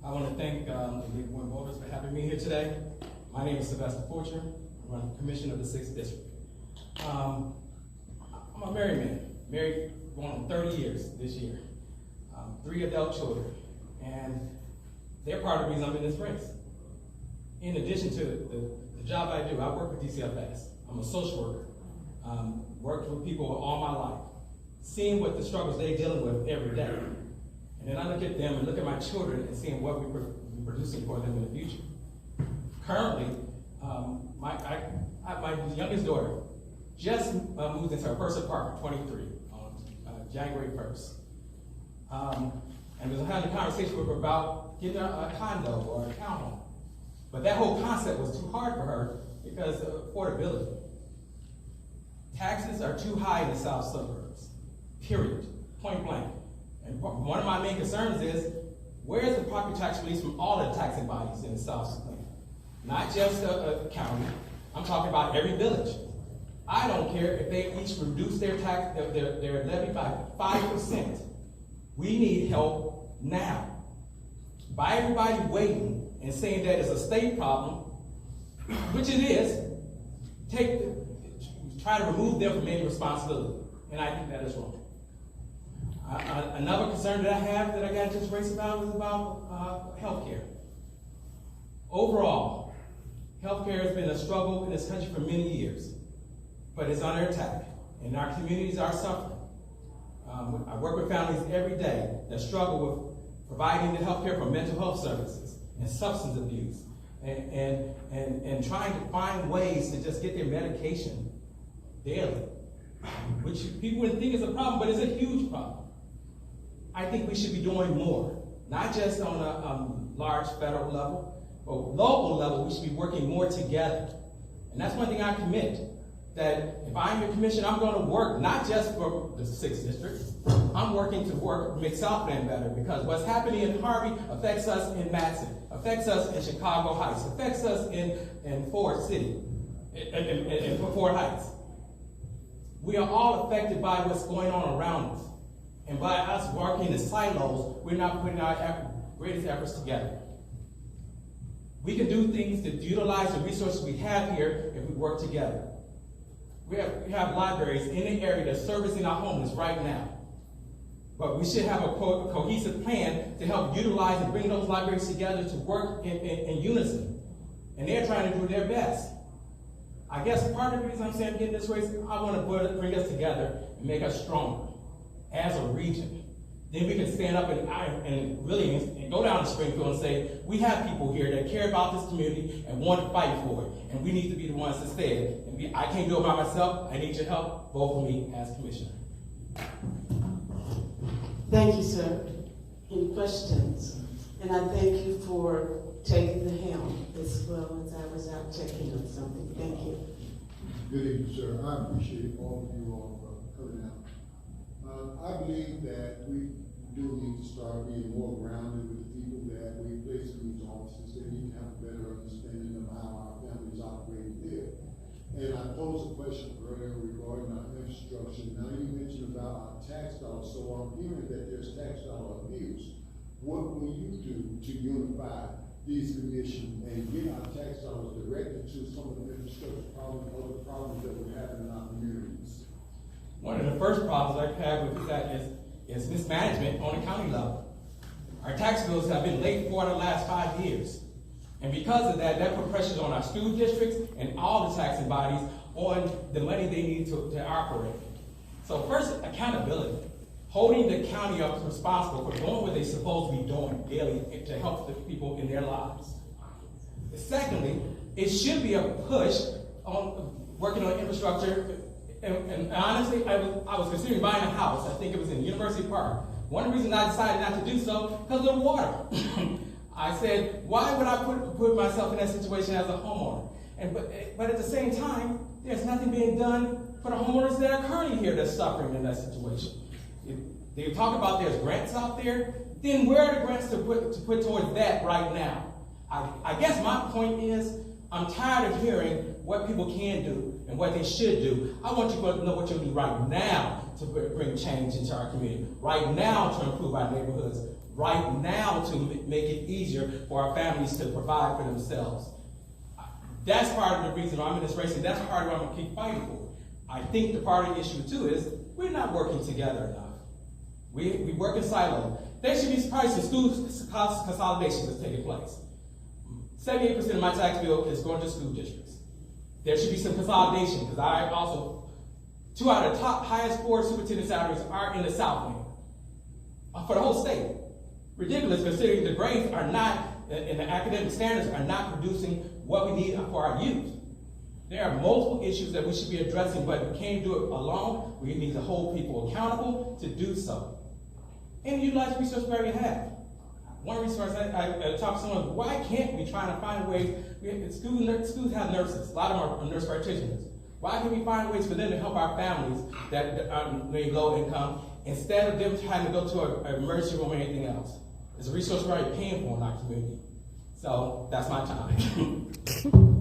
I want to thank the League of Women Voters for having me here today. My name is Sylvester Fulcher. I run the Commission of the 6th District. I'm a married man, married going on 30 years this year. 3 adult children, and they're part of the reason I'm in this race. In addition to the job I do, I work with DCFS. I'm a social worker. Worked with people all my life, seeing what the struggles they're dealing with every day. And then I look at them and look at my children and seeing what we're producing for them in the future. Currently, my youngest daughter just moved into her first apartment, 23, on January 1st. And was having a conversation with her about getting a condo or a townhome. But that whole concept was too hard for her because of affordability. Taxes are too high in the south suburbs, period, point blank. And one of my main concerns is, where is the property tax release from all the taxing bodies in the south suburbs? Not just a county, I'm talking about every village. I don't care if they each reduce their tax, their levy by 5%. We need help now. By everybody waiting and saying that it's a state problem, which it is, try to remove them from any responsibility. And I think that is wrong. Another concern that I have that I got into this race about is about health care. Overall, health care has been a struggle in this country for many years, but it's under attack, and our communities are suffering. I work with families every day that struggle with providing the health care for mental health services and substance abuse, and trying to find ways to just get their medication daily, which people would think is a problem, but it's a huge problem. I think we should be doing more, not just on a large federal level, but local level, we should be working more together. And that's one thing I commit, that if I'm your commission, I'm going to work not just for the 6th District, I'm working to make Southland better, because what's happening in Harvey affects us in Madison, affects us in Chicago Heights, affects us in Ford City, in Fort Heights. We are all affected by what's going on around us. And by us working in silos, we're not putting our greatest efforts together. We can do things to utilize the resources we have here if we work together. We have libraries in the area that's servicing our homeless right now. But we should have a cohesive plan to help utilize and bring those libraries together to work in unison. And they're trying to do their best. I guess part of the reason I'm saying get this race, I want to bring us together and make us stronger as a region. Then we can stand up and really go down to Springfield and say, we have people here that care about this community and want to fight for it. And we need to be the ones to say it. And I can't do it by myself. I need your help. Vote for me as commissioner. Thank you, sir. Any questions? And I thank you for taking the helm as well as I was out checking on something. Thank you. Good evening, sir. I appreciate all of you all coming out. I believe that we do need to start being more grounded with the people that we place in these offices. They need to have a better understanding of how our families operate there. And I posed a question earlier regarding our infrastructure. Now you mentioned about our tax dollars, so I'm hearing that there's tax dollar abuse. What will you do to unify these commissions and get our tax dollars directed to some of the infrastructure problems, other problems that we're having in our communities? One of the first problems I have with that is mismanagement on a county level. Our tax bills have been late for the last 5 years. And because of that, that put pressures on our school districts and all the taxing bodies on the money they need to operate. So first, accountability. Holding the county up responsible for doing what they're supposed to be doing daily to help the people in their lives. Secondly, it should be a push on working on infrastructure. And honestly, I was considering buying a house. I think it was in University Park. One of the reasons I decided not to do so, because of the water. I said, why would I put myself in that situation as a homeowner? But at the same time, there's nothing being done for the homeowners that are currently here that's suffering in that situation. If they talk about there's grants out there, then where are the grants to put towards that right now? I guess my point is, I'm tired of hearing what people can do and what they should do. I want you to know what you'll do right now to bring change into our community, right now to improve our neighborhoods, right now to make it easier for our families to provide for themselves. That's part of the reason I'm in this race, and that's part of what I'm going to keep fighting for. I think the part of the issue, too, is we're not working together enough. We work in silos. There should be probably some school consolidation that's taking place. 78% of my tax bill is going to school districts. There should be some consolidation, because I also, 2 out of the top highest scored superintendent salaries are in the South End for the whole state. Ridiculous, considering the grades are not, and the academic standards are not producing what we need for our youth. There are multiple issues that we should be addressing, but we can't do it alone. We need to hold people accountable to do so. And utilize the resources we already have. One resource, I talked to someone, why can't we try to find ways, schools have nurses, a lot of them are nurse practitioners. Why can't we find ways for them to help our families that are low income, instead of them trying to go to an emergency room or anything else? It's a resource we're already paying for in our community. So that's my time.